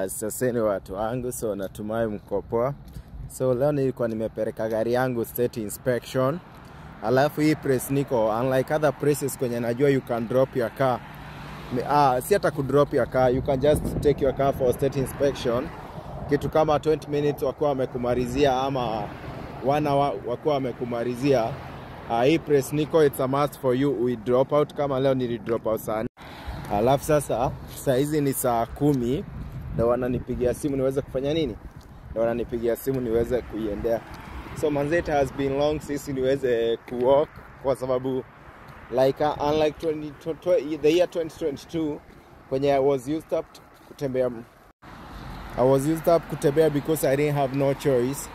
Sasa ni watu wangu, so natumai mko poa. So leo nilikuwa nimepeleka gari yangu state inspection. Alafu hii press niko, unlike other places kwenye najua you can drop your car. Si hata kudrop your car, you can just take your car for state inspection. Kitu kama 20 minutes wakuwa wamekumarizia ama 1 hour wakuwa wamekumarizia. Hii press niko, it's a must for you. We drop out kama leo nili drop out sana. Alafu sasa hizi ni saa 10. Ndio wananipigia simu niweze kufanya nini? Ndio wananipigia simu niweze kuiendea. So manze, it has been long since niweze kuwalk kwa sababu like unlike the year 2022 kwenye I was used up kutembea because I didn't have no choice.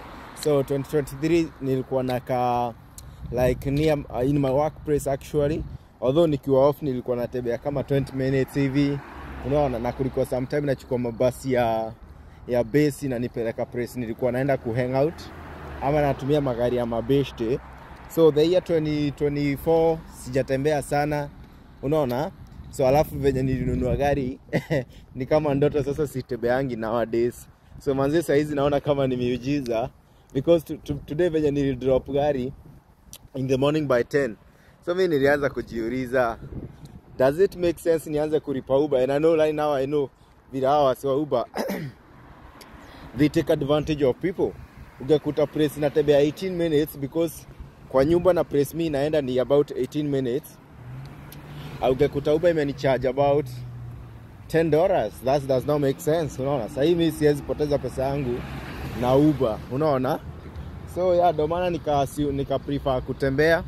So 2023 nilikuwa naka like near in my workplace actually, although nikiwa off nilikuwa natembea kama 20 minutes hivi, unaona, na kulikuwa sometime nachukua mabasi ya base na nipeleka press, nilikuwa naenda ku hang out ama natumia magari ya mabeshte. So the year 2024 sijatembea sana, unaona. So alafu venye nilinunua gari ni kama ndoto sasa sitembeangi nowadays. So manze saa hizi naona kama ni miujiza because today venye nilidrop gari in the morning by 10. So mimi nilianza kujiuliza, does it make sense nianze kulipa Uber? And I know right now, I know vile hawa wa Uber they take advantage of people. Ungekuta press inatembea 18 minutes because kwa nyumba na press me naenda ni about 18 minutes. Ungekuta Uber imenicharge about $10. That does not make sense, unaona. Sasa hivi siwezi poteza pesa yangu na Uber, unaona. So yeah, ndo maana nika prefer kutembea.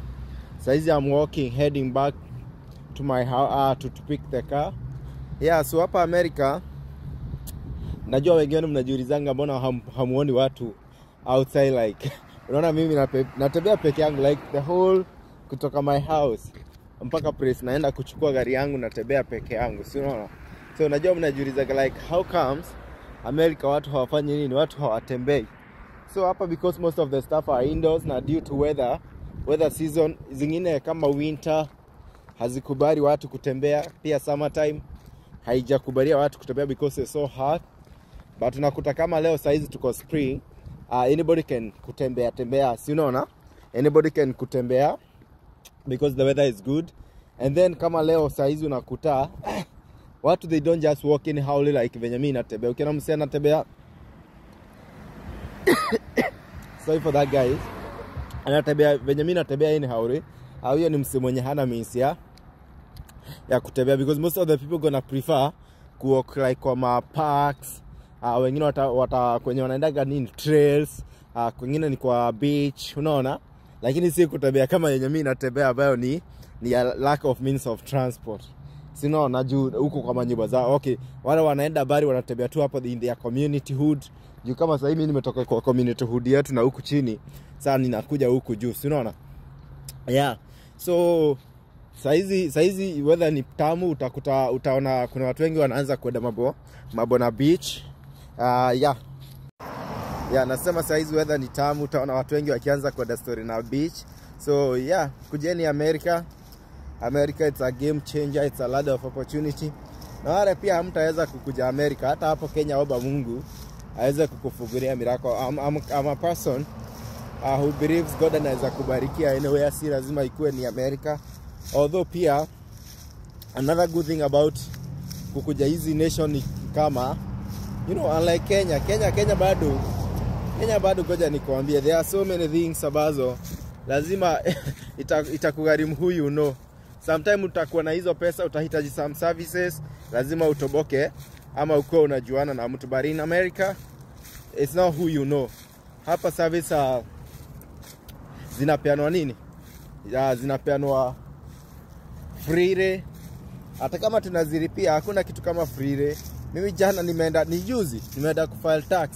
Sasa hizi I'm walking heading back to my house to pick the car. Yeah, so hapa America najua wengine mnajiulizanga mbona hamuoni watu outside like unaona mimi natembea peke yangu like the whole kutoka my house mpaka press naenda kuchukua gari yangu natembea peke yangu, si unaona. So najua mnajiuliza like how comes America watu hawafanyi nini, watu hawatembei. So hapa because most of the stuff are indoors na due to weather season zingine kama winter hazikubali watu kutembea, pia summertime haijakubalia watu kutembea because it's so hot. But unakuta kama leo saizi tuko spring, anybody can kutembea, si unaona? Anybody can kutembea because the weather is good. And then kama leo saizi unakuta watu they don't just walk in howly like venye mimi natembea. Ukiona msee anatembea sorry for that guys. Anatembea venye mimi natembea in howly. Hiyo ni msee mwenye hana means ya kutembea because most of the people gonna prefer ku walk like kwa parks. Wengine wata kwenye wanaendaga nini trails, kwingine ni kwa beach, unaona. Lakini si kutembea kama yenye mimi natembea ambayo ni a lack of means of transport. Si unaona juu huko kwa manyumba zao. Okay, wale wanaenda bari wanatembea tu hapo in their community hood. Juu kama sasa mimi nimetoka kwa community hood yetu na huku chini, sasa ninakuja huku juu, si unaona. Yeah. So saizi weather ni tamu, utaona kuna watu wengi wanaanza kwenda mambo na beach. Yeah, nasema saizi weather ni tamu, utaona watu wengi wakianza kwenda story na beach. So yeah, kujeni America, it's a game changer, it's a ladder of opportunity. Na wale pia hamtaweza kukuja America, hata hapo Kenya omba Mungu aweze kukufungulia miracle. I'm a person who believes God anaweza kubarikia anywhere, si lazima ikuwe ni America. Although pia another good thing about kukuja hizi nation ni kama you know, unlike Kenya bado ngoja nikwambie, there are so many things abazo lazima itakugharimu huyu, you know. Sometimes utakuwa na hizo pesa, utahitaji some services, lazima utoboke ama uko unajuana na mtu. But in America it's not who you know. Hapa service zinapeanwa nini? Zinapeanwa free. Hata kama tunazilipia hakuna kitu kama free. Mimi jana nimeenda kufile tax.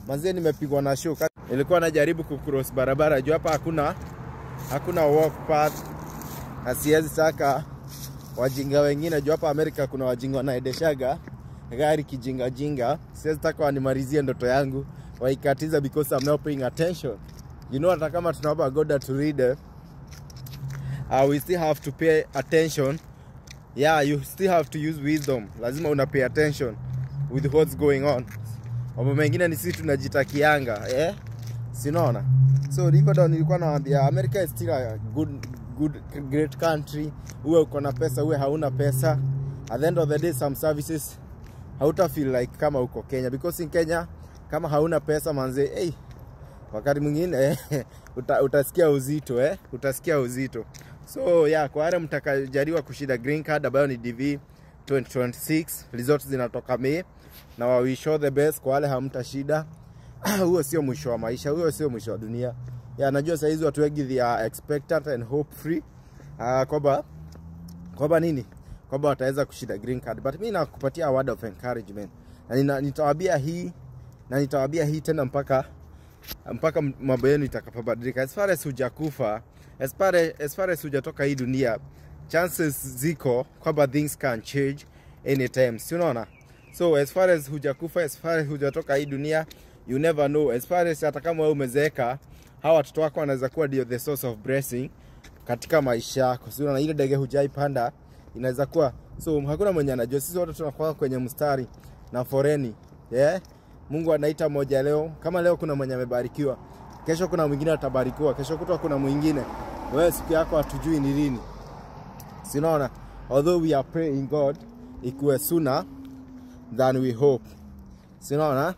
Manze nimepigwa na shock. Nilikuwa najaribu kucross barabara juu hapa hakuna walk path. Na siwezi saka wajinga wengine juu hapa America kuna wajinga wanaendeshaga gari kijinga. Siwezi taka wanimalizie ndoto yangu waikatiza because I'm not paying attention. You know, hata kama tunaomba God to read, we still have to pay attention. Yeah, you still have to use wisdom. Lazima una pay attention. with what's going on. Mambo mengine ni sisi tunajitakianga, sinaona. So hivyo ndo nilikuwa nawaambia, America is still a great country. Uwe uko na pesa, uwe hauna pesa, at the end of the day some services hauta feel like kama uko Kenya, because in Kenya kama hauna pesa manze, wakati mwingine utasikia uzito, utasikia uzito. So yeah, kwa wale mtakajariwa kushida green card ambayo ni DV 2026, results zinatoka May, na wa wish all the best. Kwa wale hamtashida, huo sio mwisho wa maisha, huo sio mwisho wa dunia. Yeah, najua saa hizi watu wengi they are expectant and hope free kwamba nini, kwamba wataweza kushida green card, but mimi nakupatia a word of encouragement, na nitawaambia hii tena mpaka mambo yenu itakapobadilika. As far as hujakufa, as far as hujatoka hii dunia, chances ziko kwamba things can change anytime, si unaona? So as far as hujakufa, as far as hujatoka hii dunia, you never know. As far as hata kama wewe umezeeka, hawa watoto wako wanaweza kuwa the source of blessing katika maisha yako. Si unaona, ile ndege hujaipanda inaweza kuwa. So hakuna mwenye anajua, sisi wote tunakuwa kwenye mstari na foreni. Mungu anaita moja leo, kama leo kuna mwenye amebarikiwa, kesho kuna mwingine atabarikiwa, kesho kutwa kuna mwingine. Wewe siku yako hatujui ni lini. Si unaona? Although we are praying God ikuwe sooner than we hope. Si unaona?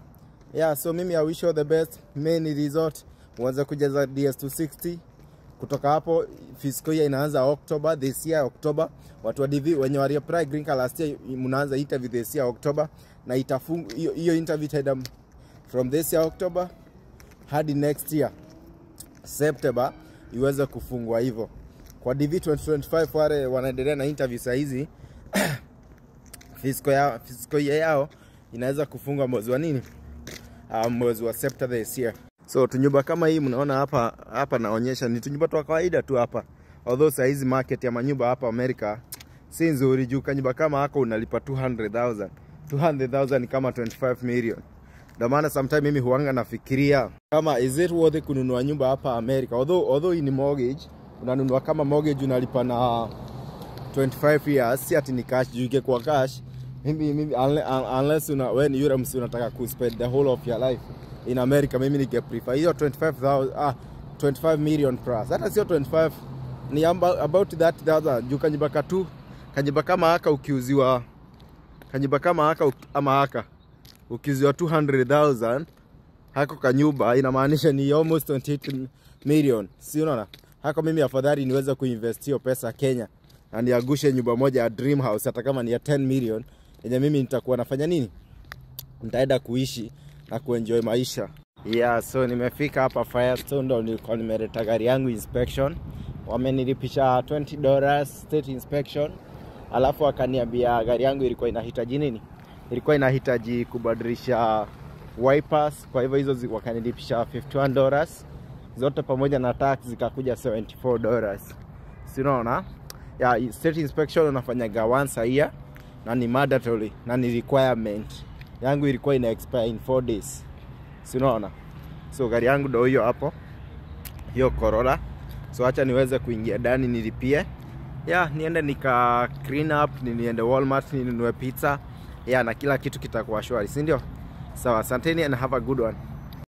Yeah, so mimi I wish you the best. Main resort uanze kujaza DS260. Kutoka hapo fiscal year inaanza October, this year October. Watu wa DV wenye wali apply green card last year mnaanza interview this year October, na itafunga hiyo interview itaenda from this year October hadi next year September iweze kufungwa hivyo. Kwa DV 2025 wale wanaendelea na interview saa hizi fiscal year yao inaweza kufunga mwezi wa nini? Mwezi wa September this year. So tunyumba kama hii mnaona hapa naonyesha ni tunyumba tu kawaida tu hapa. Although saa hizi market ya manyumba hapa America si nzuri, juu kanyumba kama hako unalipa 200,000. 200,000 ni kama 25 million. Ndio maana sometimes mimi huanga nafikiria kama is it worth kununua nyumba hapa America. Although ni mortgage, unanunua kama mortgage unalipa na 25 years, si ati ni cash. Juu kwa cash mimi unless wewe ni yule msi unataka ku spend the whole of your life in America, mimi ni prefer hiyo 25 million plus. Hata sio 25, ni about that juu kanyumba kama haka ukiuziwa, kanyumba kama haka ama haka ukiuziwa 200,000 hako kanyumba inamaanisha ni almost 28 million. Si unaona? Hako mimi afadhali niweza kuinvest hiyo pesa Kenya na niagushe nyumba moja ya dream house hata kama ni ya 10 million, yenye mimi nitakuwa nafanya nini? Nitaenda kuishi na kuenjoy maisha. Yeah, so nimefika hapa Firestone, ndo nilikuwa nimeleta gari yangu inspection. Wamenilipisha $20 state inspection. Alafu akaniambia gari yangu ilikuwa inahitaji nini? Ilikuwa inahitaji kubadilisha wipers, kwa hivyo hizo wakanilipisha $51. Zote pamoja na tax zikakuja $74. Si unaona? Yeah, state inspection unafanyaga once a year na ni mandatory na ni requirement. Yangu ilikuwa ina expire in 4 days. Si unaona? So gari yangu ndio hiyo hapo. Hiyo Corolla. So acha niweze kuingia ndani nilipie. Yeah, niende nika clean up, niende Walmart ninunue pizza. Yeah, na kila kitu kitakuwa shwari, si ndio? Sawa, asanteni and have a good one.